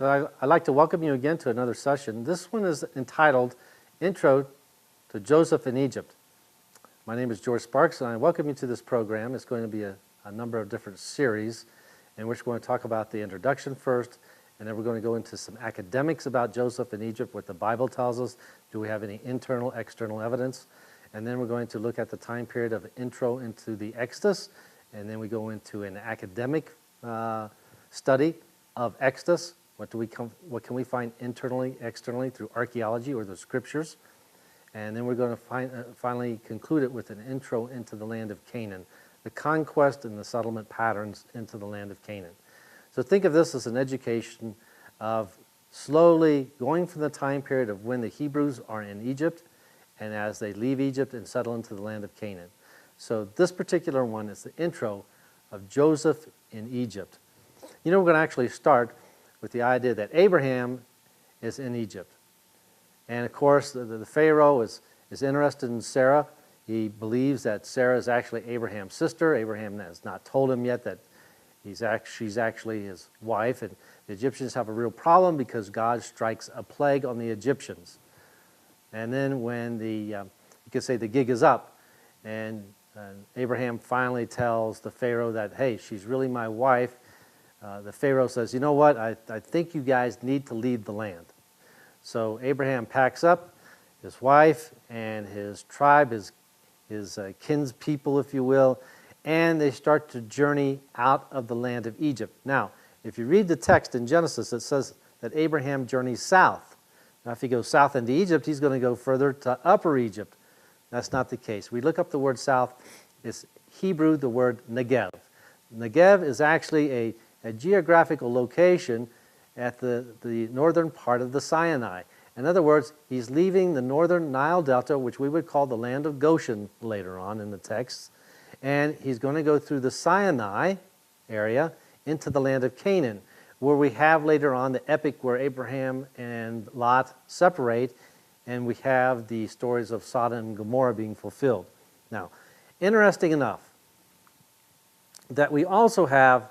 I'd like to welcome you again to another session. This one is entitled Intro to Joseph in Egypt. My name is George Sparks, and I welcome you to this program. It's going to be a number of different series in which we're going to talk about the introduction first, and then we're going to go into some academics about Joseph in Egypt, what the Bible tells us. Do we have any internal, external evidence? And then we're going to look at the time period of intro into the Exodus, and then we go into an academic study of Exodus. What can we find internally, externally through archaeology or the scriptures? And then we're going to finally conclude it with an intro into the land of Canaan, the conquest and the settlement patterns into the land of Canaan. So think of this as an education of slowly going from the time period of when the Hebrews are in Egypt and as they leave Egypt and settle into the land of Canaan. So this particular one is the intro of Joseph in Egypt. You know, we're going to actually start with the idea that Abraham is in Egypt. And of course, the Pharaoh is interested in Sarah. He believes that Sarah is actually Abraham's sister. Abraham has not told him yet that she's actually his wife. And the Egyptians have a real problem because God strikes a plague on the Egyptians. And then when you could say the gig is up, and Abraham finally tells the Pharaoh that, hey, she's really my wife, the Pharaoh says, you know what, I think you guys need to leave the land. So Abraham packs up his wife and his tribe, his kinspeople, if you will, and they start to journey out of the land of Egypt. Now, if you read the text in Genesis, it says that Abraham journeys south. Now, if he goes south into Egypt, he's going to go further to Upper Egypt. That's not the case. We look up the word south. It's Hebrew, the word Negev. Negev is actually a geographical location at the northern part of the Sinai. In other words, he's leaving the northern Nile Delta, which we would call the land of Goshen later on in the text, and he's going to go through the Sinai area into the land of Canaan, where we have later on the epic where Abraham and Lot separate, and we have the stories of Sodom and Gomorrah being fulfilled. Now, interesting enough that we also have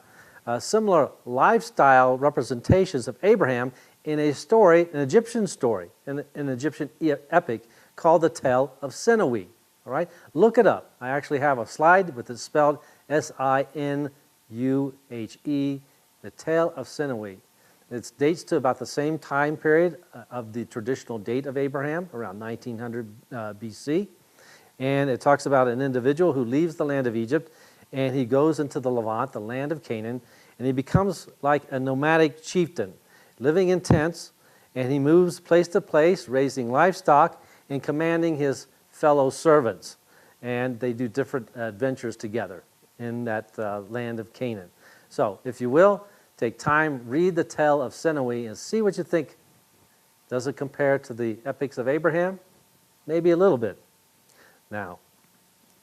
similar lifestyle representations of Abraham in a story, an Egyptian story, an Egyptian epic called the Tale of Sinewy. All right, look it up. I actually have a slide with it spelled Sinuhe, the Tale of Sinewy. It dates to about the same time period of the traditional date of Abraham, around 1900 BC. And it talks about an individual who leaves the land of Egypt and he goes into the Levant, the land of Canaan, and he becomes like a nomadic chieftain, living in tents, and he moves place to place, raising livestock and commanding his fellow servants. And they do different adventures together in that land of Canaan. So, if you will, take time, read the Tale of Sinewy, and see what you think. Does it compare to the epics of Abraham? Maybe a little bit. Now,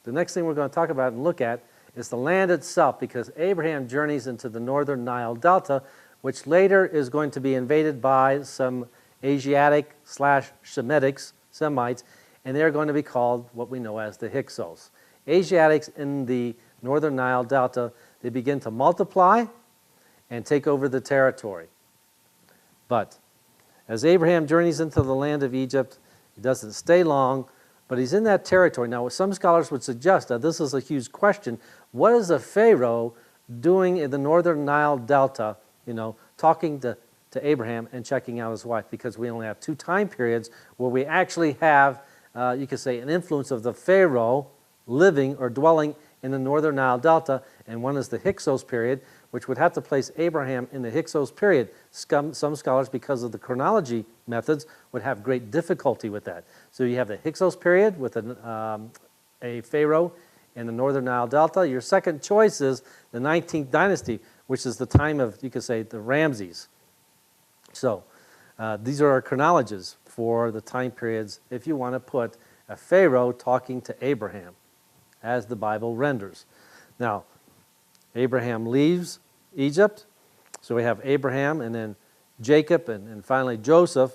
the next thing we're going to talk about and look at is the land itself, because Abraham journeys into the northern Nile Delta, which later is going to be invaded by some Asiatic/Semitic Semites, and they're going to be called what we know as the Hyksos. Asiatics in the northern Nile Delta, they begin to multiply and take over the territory. But as Abraham journeys into the land of Egypt, he doesn't stay long, but he's in that territory. Now, some scholars would suggest that this is a huge question. What is a pharaoh doing in the northern Nile Delta, talking to Abraham and checking out his wife? Because we only have two time periods where we actually have, you could say, an influence of the pharaoh living or dwelling in the northern Nile Delta, and one is the Hyksos period, which would have to place Abraham in the Hyksos period. Some scholars, because of the chronology methods, would have great difficulty with that. So you have the Hyksos period with a pharaoh in the northern Nile Delta. Your second choice is the 19th dynasty, which is the time of, you could say, the Ramses. So these are our chronologies for the time periods if you want to put a pharaoh talking to Abraham, as the Bible renders. Now, Abraham leaves Egypt, so we have Abraham and then Jacob and finally Joseph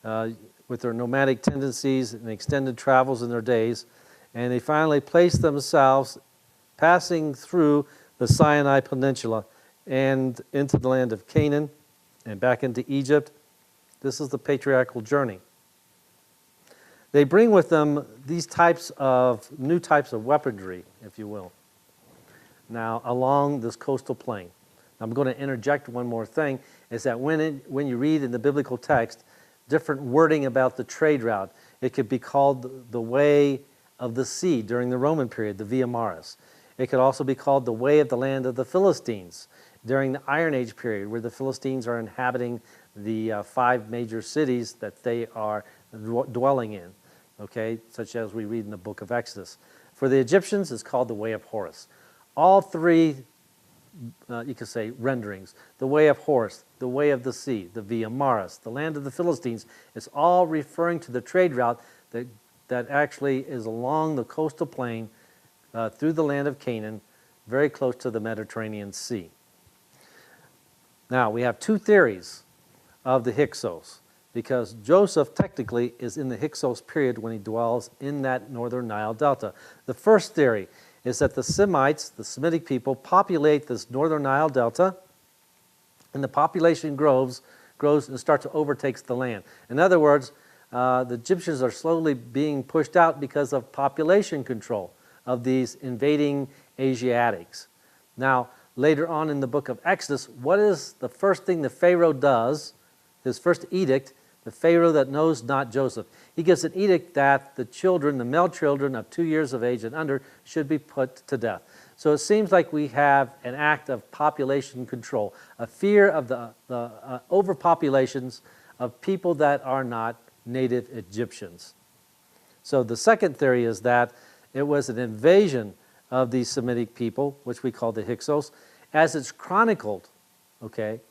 with their nomadic tendencies and extended travels in their days, and they finally place themselves passing through the Sinai Peninsula and into the land of Canaan, and back into Egypt. This is the patriarchal journey. They bring with them these new types of weaponry, if you will, now along this coastal plain. I'm going to interject one more thing, is that when you read in the biblical text, different wording about the trade route, it could be called the way of the sea during the Roman period, the Via Maris. It could also be called the way of the land of the Philistines during the Iron Age period, where the Philistines are inhabiting the 5 major cities that they are dwelling in, okay, such as we read in the book of Exodus. For the Egyptians, it's called the way of Horus. All 3, you could say, renderings, the way of Horus, the way of the sea, the Via Maris, the land of the Philistines, it's all referring to the trade route that actually is along the coastal plain through the land of Canaan, very close to the Mediterranean Sea. Now, we have 2 theories of the Hyksos, because Joseph technically is in the Hyksos period when he dwells in that northern Nile Delta. The first theory is that the Semites, the Semitic people, populate this northern Nile Delta, and the population grows and starts to overtake the land. In other words, the Egyptians are slowly being pushed out because of population control of these invading Asiatics. Now, later on in the book of Exodus, what is the first thing the Pharaoh does? His first edict, the Pharaoh that knows not Joseph. He gives an edict that the children, the male children of 2 years of age and under, should be put to death. So it seems like we have an act of population control, a fear of the overpopulations of people that are not native Egyptians. So the second theory is that it was an invasion of these Semitic people, which we call the Hyksos, as it's chronicled, okay,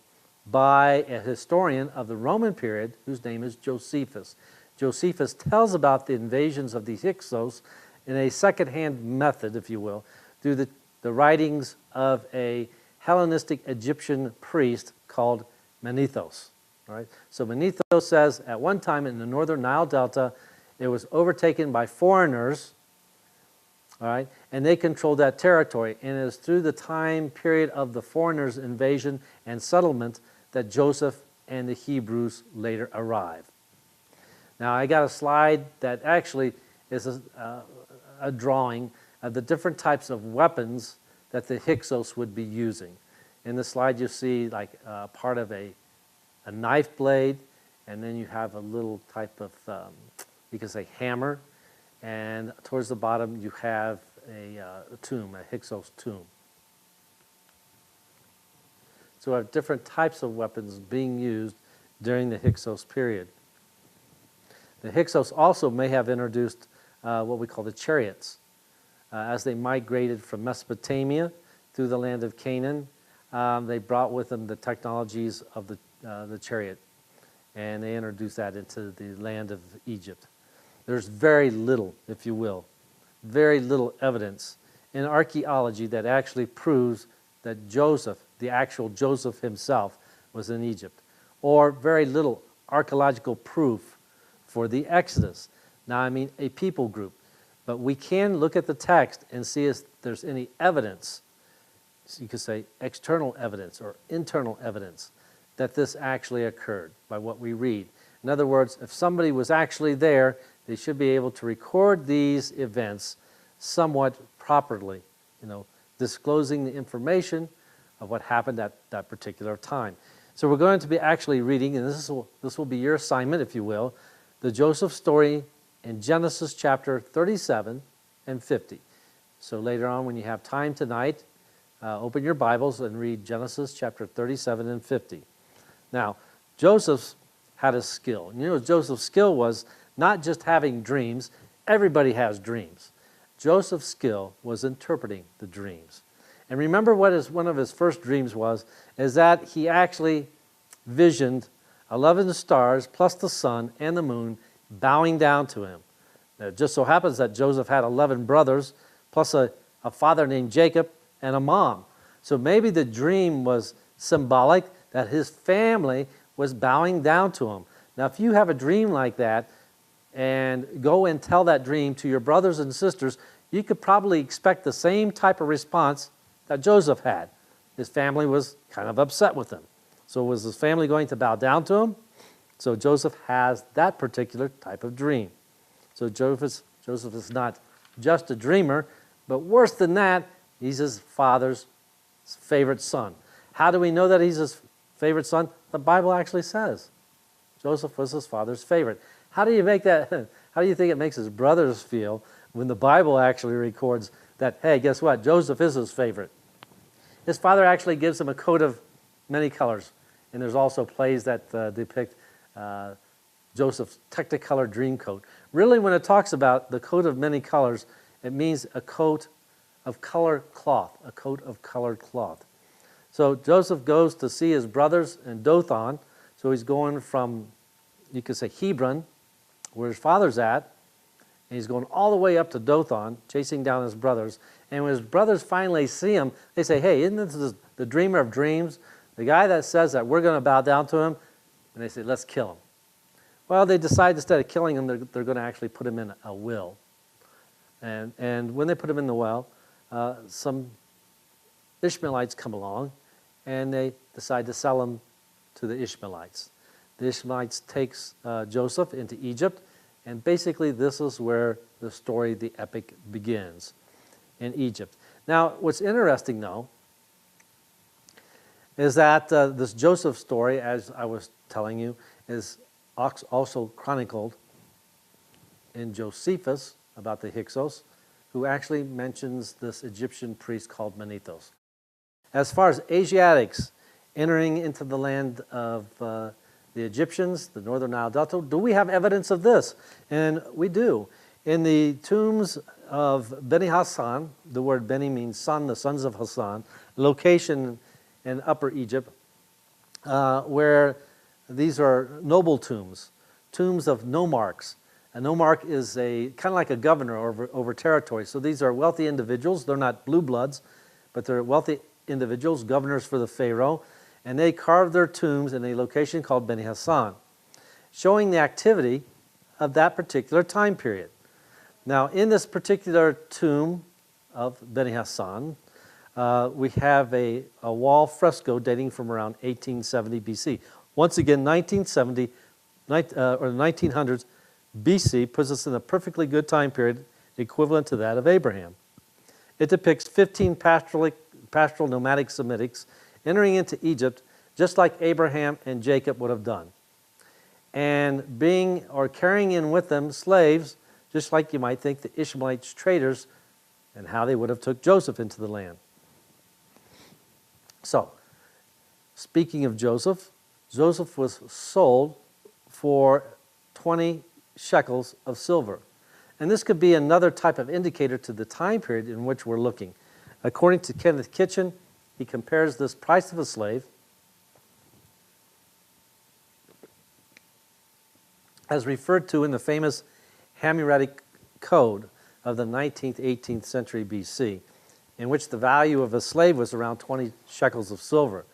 by a historian of the Roman period whose name is Josephus. Josephus tells about the invasions of the Hyksos in a second-hand method, if you will, through the writings of a Hellenistic Egyptian priest called Manethos. All right? So Manethos says at one time in the northern Nile Delta, it was overtaken by foreigners, all right, and they controlled that territory. And it is through the time period of the foreigners' invasion and settlement that Joseph and the Hebrews later arrive. Now, I got a slide that actually is a drawing of the different types of weapons that the Hyksos would be using. In the slide, you see like part of a knife blade, and then you have a little type of, you can say, hammer, and towards the bottom you have a tomb, a Hyksos tomb. So we have different types of weapons being used during the Hyksos period. The Hyksos also may have introduced what we call the chariots. As they migrated from Mesopotamia through the land of Canaan, they brought with them the technologies of the chariot, and they introduced that into the land of Egypt. There's very little, if you will, very little evidence in archaeology that actually proves that Joseph, the actual Joseph himself, was in Egypt, or very little archaeological proof for the Exodus. Now, I mean a people group, but we can look at the text and see if there's any evidence, so you could say external evidence or internal evidence, that this actually occurred by what we read. In other words, if somebody was actually there, they should be able to record these events somewhat properly, disclosing the information of what happened at that particular time. So we're going to be actually reading, and this will be your assignment, if you will, the Joseph story in Genesis chapter 37 and 50. So later on, when you have time tonight, open your Bibles and read Genesis chapter 37 and 50. Now, Joseph had a skill. Joseph's skill was not just having dreams. Everybody has dreams. Joseph's skill was interpreting the dreams. And remember what one of his first dreams was, is that he actually visioned 11 stars plus the sun and the moon bowing down to him. Now, it just so happens that Joseph had 11 brothers plus a father named Jacob and a mom. So maybe the dream was symbolic that his family was bowing down to him. Now, if you have a dream like that and go and tell that dream to your brothers and sisters, you could probably expect the same type of response that Joseph had. His family was kind of upset with him. So was his family going to bow down to him? So Joseph has that particular type of dream. So Joseph is not just a dreamer, but worse than that, he's his father's favorite son. How do we know that he's his favorite son? The Bible actually says Joseph was his father's favorite. How do you make that? How do you think it makes his brothers feel when the Bible actually records that, hey, guess what? Joseph is his favorite. His father actually gives him a coat of many colors. And there's also plays that depict Joseph's technicolor dream coat. Really, when it talks about the coat of many colors, it means a coat of colored cloth, a coat of colored cloth. So Joseph goes to see his brothers in Dothan. So he's going from, you could say, Hebron, where his father's at, and he's going all the way up to Dothan, chasing down his brothers. And when his brothers finally see him, they say, hey, isn't this the dreamer of dreams? The guy that says that we're going to bow down to him? And they say, let's kill him. Well, they decide instead of killing him, they're going to actually put him in a well. And when they put him in the well, some Ishmaelites come along, and they decide to sell him to the Ishmaelites. The Ishmaelites takes Joseph into Egypt, and basically this is where the story, the epic, begins, in Egypt. Now, what's interesting, though, is that this Joseph story, as I was telling you, is also chronicled in Josephus about the Hyksos, who actually mentions this Egyptian priest called Menethos. As far as Asiatics entering into the land of the Egyptians, the northern Nile Delta, do we have evidence of this? And we do. In the tombs of Beni Hassan, the word Beni means son, the sons of Hassan, location in Upper Egypt, where these are noble tombs, tombs of nomarchs. A nomarch is kind of like a governor over territory. So these are wealthy individuals. They're not blue bloods, but they're wealthy individuals, governors for the pharaoh, and they carved their tombs in a location called Beni Hassan, showing the activity of that particular time period. Now, in this particular tomb of Beni Hassan, we have a wall fresco dating from around 1870 BC. Once again, 1970 or 1900s BC puts us in a perfectly good time period equivalent to that of Abraham. It depicts 15 pastoral nomadic Semitics entering into Egypt just like Abraham and Jacob would have done, and carrying in with them slaves, just like you might think the Ishmaelites traders and how they would have took Joseph into the land. So, speaking of Joseph, Joseph was sold for 20 shekels of silver. And this could be another type of indicator to the time period in which we're looking. According to Kenneth Kitchen, he compares this price of a slave as referred to in the famous Hammurabic Code of the 19th, 18th century BC, in which the value of a slave was around 20 shekels of silver.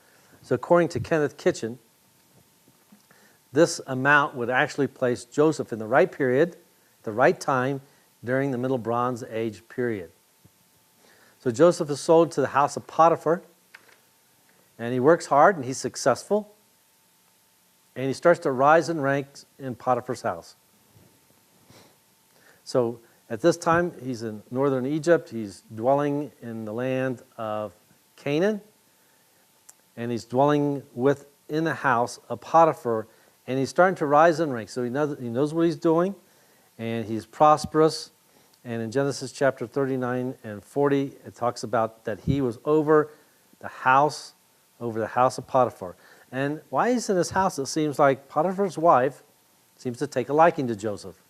So according to Kenneth Kitchen, this amount would actually place Joseph in the right period, the right time, during the Middle Bronze Age period. So Joseph is sold to the house of Potiphar, and he works hard, and he's successful, and he starts to rise in ranks in Potiphar's house. So at this time, he's in northern Egypt. He's dwelling in the land of Canaan, and he's dwelling within the house of Potiphar, and he's starting to rise in ranks. So he knows what he's doing, and he's prosperous. And in Genesis chapter 39 and 40, it talks about that he was over the house of Potiphar. And while he's in his house, it seems like Potiphar's wife seems to take a liking to Joseph.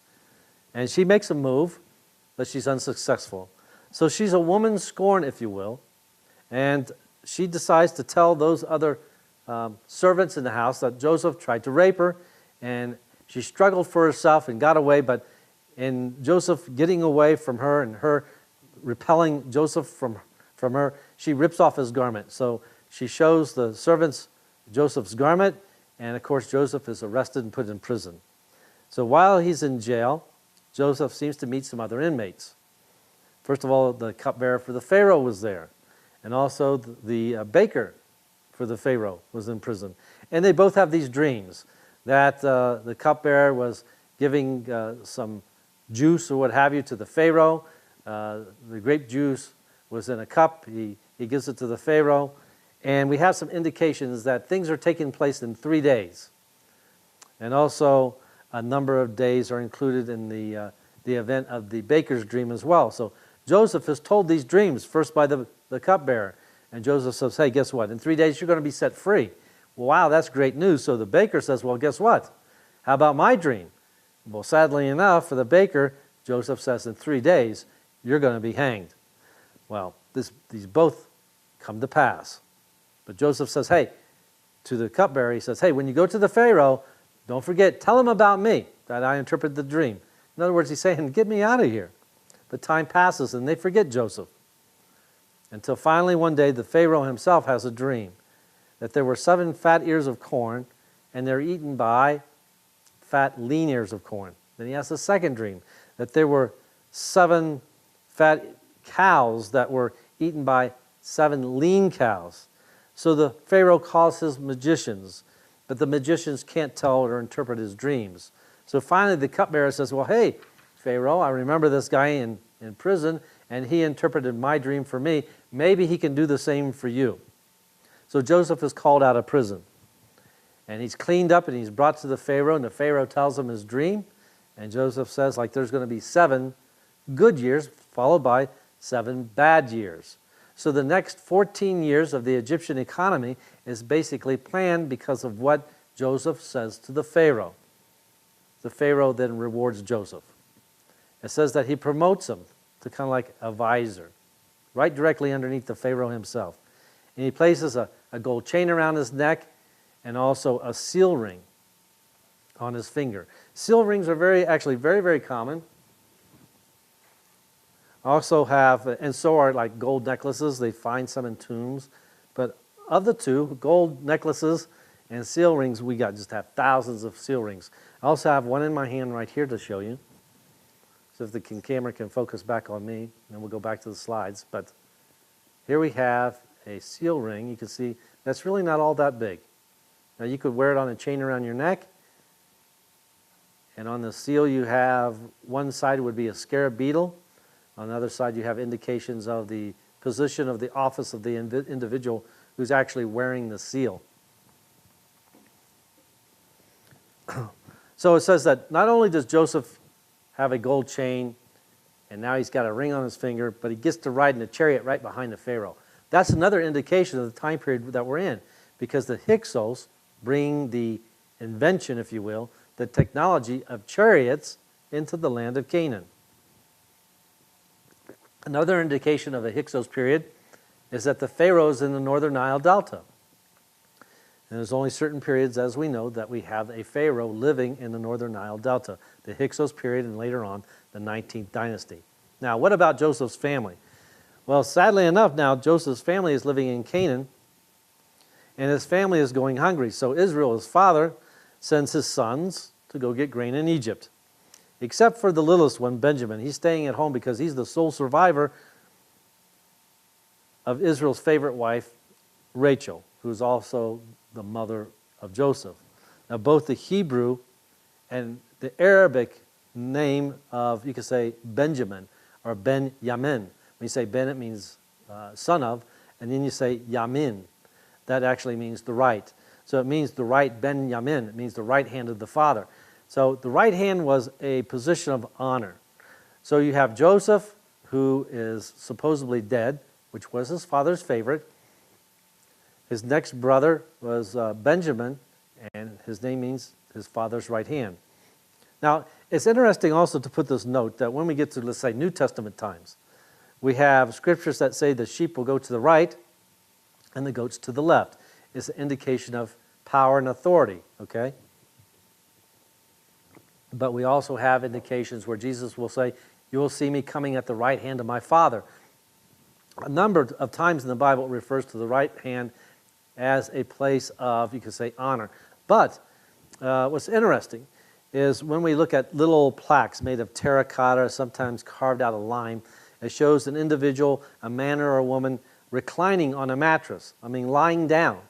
And she makes a move, but she's unsuccessful. So she's a woman scorned, if you will, and she decides to tell those other servants in the house that Joseph tried to rape her, and she struggled for herself and got away, but in Joseph getting away from her and her repelling Joseph from her, she rips off his garment. So she shows the servants Joseph's garment, and of course Joseph is arrested and put in prison. So while he's in jail, Joseph seems to meet some other inmates. First of all, the cupbearer for the pharaoh was there, and also the baker for the pharaoh was in prison. And they both have these dreams that the cupbearer was giving some juice or what have you to the pharaoh. The grape juice was in a cup. He gives it to the pharaoh. And we have some indications that things are taking place in 3 days. And also a number of days are included in the event of the baker's dream as well. So Joseph is told these dreams first by the cupbearer. And Joseph says, hey, guess what? In 3 days you're going to be set free. Well, wow, that's great news. So the baker says, well, guess what? How about my dream? Well, sadly enough, for the baker, Joseph says in 3 days, you're going to be hanged. Well, these both come to pass. But Joseph says, hey, to the cupbearer, he says, hey, when you go to the Pharaoh, don't forget, tell him about me, that I interpret the dream. In other words, he's saying, get me out of here. But time passes and they forget Joseph. Until finally one day, the Pharaoh himself has a dream that there were 7 fat ears of corn and they're eaten by fat lean ears of corn. Then he has a second dream that there were 7 fat cows that were eaten by 7 lean cows. So the Pharaoh calls his magicians, but the magicians can't tell or interpret his dreams. So finally the cupbearer says, well, hey, Pharaoh, I remember this guy in prison, and he interpreted my dream for me. Maybe he can do the same for you. So Joseph is called out of prison. And he's cleaned up and he's brought to the Pharaoh, and the Pharaoh tells him his dream. And Joseph says, like, there's going to be 7 good years followed by 7 bad years. So the next 14 years of the Egyptian economy is basically planned because of what Joseph says to the Pharaoh. The Pharaoh then rewards Joseph. It says that he promotes him to kind of like a visor, right directly underneath the Pharaoh himself. And he places a gold chain around his neck and also a seal ring on his finger. Seal rings are actually very, very common. Also have, and so are like gold necklaces. They find some in tombs. But of the two, gold necklaces and seal rings, we just have thousands of seal rings. I also have one in my hand right here to show you. So if the camera can focus back on me, then we'll go back to the slides. But here we have a seal ring. You can see that's really not all that big. Now you could wear it on a chain around your neck. And on the seal you have, one side would be a scarab beetle. On the other side you have indications of the position of the office of the individual who's actually wearing the seal. So it says that not only does Joseph have a gold chain, and now he's got a ring on his finger, but he gets to ride in a chariot right behind the Pharaoh. That's another indication of the time period that we're in, because the Hyksos bring the invention, if you will, the technology of chariots into the land of Canaan. Another indication of the Hyksos period is that the Pharaoh is in the northern Nile Delta. And there's only certain periods, as we know, that we have a pharaoh living in the northern Nile Delta, the Hyksos period and later on the 19th dynasty. Now, what about Joseph's family? Well, sadly enough now, Joseph's family is living in Canaan, and his family is going hungry. So Israel, his father, sends his sons to go get grain in Egypt. Except for the littlest one, Benjamin. He's staying at home because he's the sole survivor of Israel's favorite wife, Rachel, who's also the mother of Joseph. Now, both the Hebrew and the Arabic name of, you could say, Benjamin, or Ben-Yamin. When you say Ben, it means son of, and then you say Yamin. That actually means the right. So it means the right Ben-Yamin. It means the right hand of the father. So the right hand was a position of honor. So you have Joseph, who is supposedly dead, which was his father's favorite. His next brother was Benjamin, and his name means his father's right hand. Now, it's interesting also to put this note that when we get to, let's say, New Testament times, we have scriptures that say the sheep will go to the right and the goats to the left. It's an indication of power and authority, okay? But we also have indications where Jesus will say, you will see me coming at the right hand of my Father. A number of times in the Bible it refers to the right hand as a place of, you could say, honor. But what's interesting is when we look at little plaques made of terracotta, sometimes carved out of lime, it shows an individual, a man or a woman, reclining on a mattress. I mean, lying down.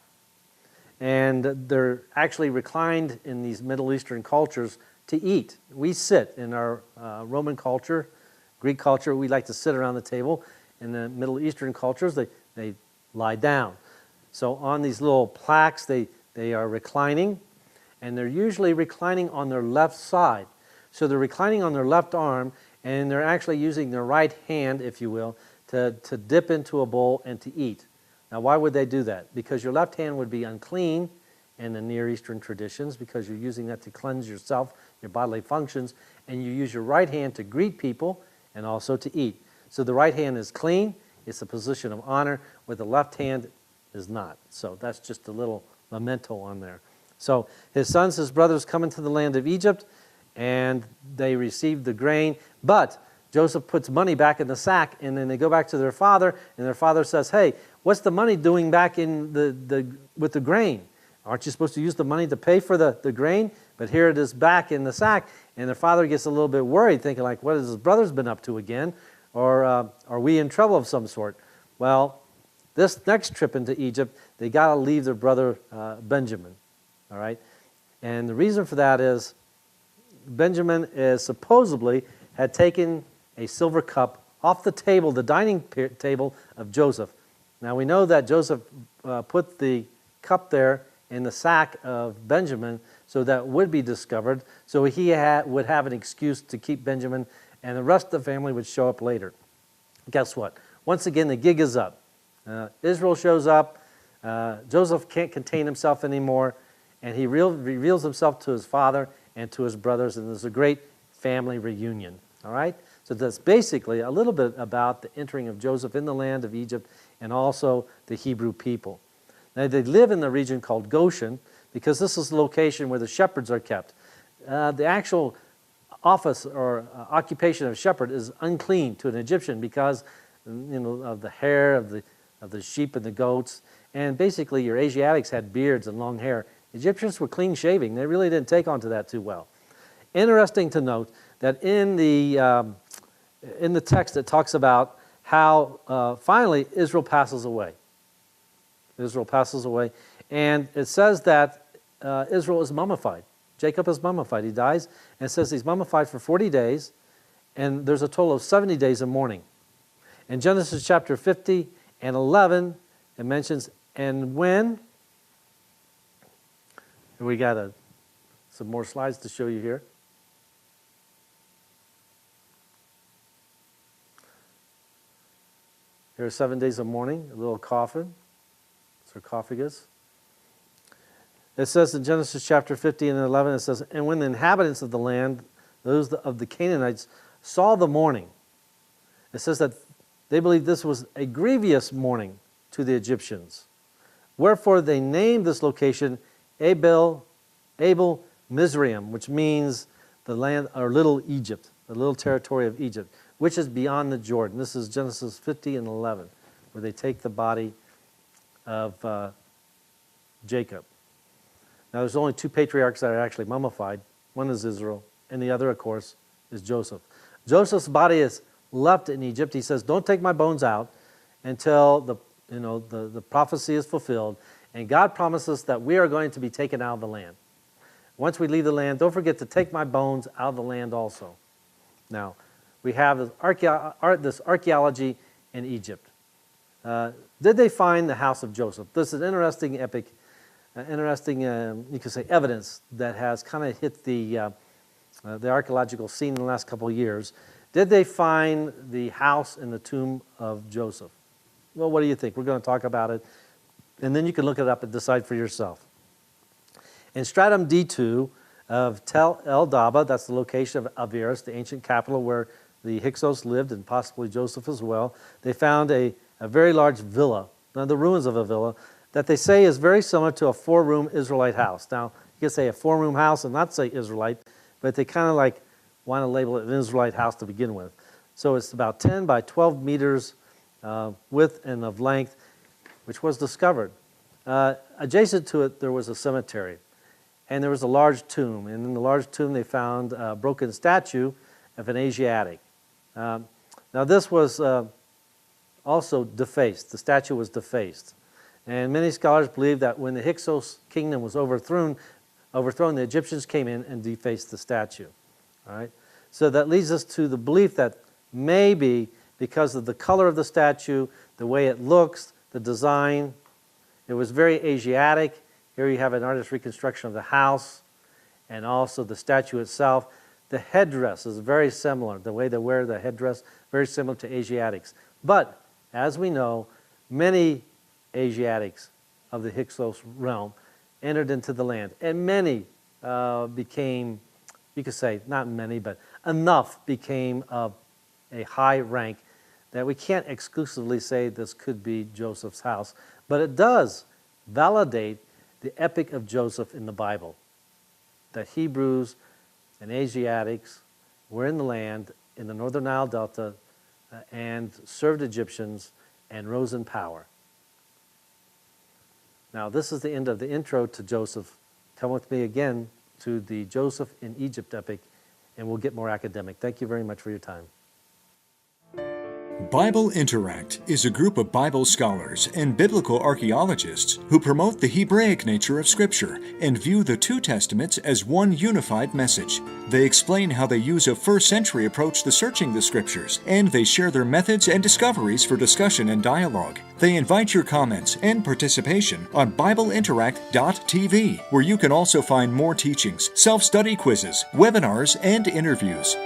and they're actually reclined in these Middle Eastern cultures to eat. We sit in our Roman culture, Greek culture, we like to sit around the table. In the Middle Eastern cultures, they lie down. So on these little plaques, they are reclining, and they're usually reclining on their left side. So they're reclining on their left arm, and they're actually using their right hand, if you will, to dip into a bowl and to eat. Now, why would they do that? Because your left hand would be unclean in the Near Eastern traditions, because you're using that to cleanse yourself, your bodily functions, and you use your right hand to greet people and also to eat. So the right hand is clean, it's a position of honor, where the left hand is not. So that's just a little memento on there. So his sons, his brothers come into the land of Egypt, and they receive the grain, but Joseph puts money back in the sack, and then they go back to their father, and their father says, hey, what's the money doing back in with the grain? Aren't you supposed to use the money to pay for the grain? But here it is back in the sack, and their father gets a little bit worried, thinking like, what has his brother's been up to again? Or are we in trouble of some sort? Well, this next trip into Egypt, they got to leave their brother Benjamin, all right? And the reason for that is Benjamin supposedly had taken a silver cup off the table, the dining table of Joseph. Now we know that Joseph put the cup there in the sack of Benjamin, so that would be discovered, so he would have an excuse to keep Benjamin, and the rest of the family would show up later. Guess what? Once again, the gig is up. Israel shows up. Joseph can't contain himself anymore, and he reveals himself to his father and to his brothers, and there's a great family reunion. All right? So that's basically a little bit about the entering of Joseph in the land of Egypt and also the Hebrew people. Now, they live in the region called Goshen because this is the location where the shepherds are kept. The actual office or occupation of shepherd is unclean to an Egyptian because of the hair of the sheep and the goats. And basically, your Asiatics had beards and long hair. Egyptians were clean shaving. They really didn't take on to that too well. Interesting to note that in the text it talks about how finally Israel passes away. Israel passes away, and it says that Israel is mummified. Jacob is mummified. He dies, and it says he's mummified for 40 days, and there's a total of 70 days of mourning. In Genesis chapter 50 and 11, it mentions, and when, and we got some more slides to show you here. Here are 7 days of mourning, a little coffin, sarcophagus. It says in Genesis chapter 50 and 11, it says, and when the inhabitants of the land, those of the Canaanites, saw the mourning, it says that they believed this was a grievous mourning to the Egyptians. Wherefore they named this location Abel Mizraim, which means the land, or Little Egypt, the little territory of Egypt, which is beyond the Jordan. This is Genesis 50 and 11, where they take the body of Jacob. Now, there's only two patriarchs that are actually mummified. One is Israel, and the other, of course, is Joseph. Joseph's body is left in Egypt. He says, don't take my bones out until the prophecy is fulfilled. And God promises that we are going to be taken out of the land. Once we leave the land, don't forget to take my bones out of the land also. Now, we have this archaeology in Egypt. Did they find the house of Joseph? This is an interesting epic, you could say, evidence that has kind of hit the archaeological scene in the last couple of years. Did they find the house and the tomb of Joseph? Well, what do you think? We're going to talk about it, and then you can look it up and decide for yourself. In Stratum D2 of Tel El Daba, that's the location of Avirus, the ancient capital where the Hyksos lived, and possibly Joseph as well, they found a very large villa, now the ruins of a villa, that they say is very similar to a four-room Israelite house. Now, you can say a four-room house and not say Israelite, but they kind of like want to label it an Israelite house to begin with. So it's about 10 by 12 meters width and of length, which was discovered. Adjacent to it, there was a cemetery, and there was a large tomb. And in the large tomb, they found a broken statue of an Asiatic. Now, this was also defaced. The statue was defaced. And many scholars believe that when the Hyksos kingdom was overthrown, the Egyptians came in and defaced the statue. All right? So that leads us to the belief that maybe because of the color of the statue, the way it looks, the design, it was very Asiatic. Here you have an artist's reconstruction of the house and also the statue itself. The headdress is very similar. The way they wear the headdress, very similar to Asiatics. But, as we know, many Asiatics of the Hyksos realm entered into the land. And many became, you could say, not many, but enough became of a high rank that we can't exclusively say this could be Joseph's house. But it does validate the epic of Joseph in the Bible. That Hebrews and Asiatics were in the land in the northern Nile Delta and served Egyptians and rose in power. Now, this is the end of the intro to Joseph. Come with me again to the Joseph in Egypt epic, and we'll get more academic. Thank you very much for your time. Bible Interact is a group of Bible scholars and biblical archaeologists who promote the Hebraic nature of Scripture and view the two Testaments as one unified message. They explain how they use a first-century approach to searching the Scriptures, and they share their methods and discoveries for discussion and dialogue. They invite your comments and participation on BibleInteract.tv, where you can also find more teachings, self-study quizzes, webinars, and interviews.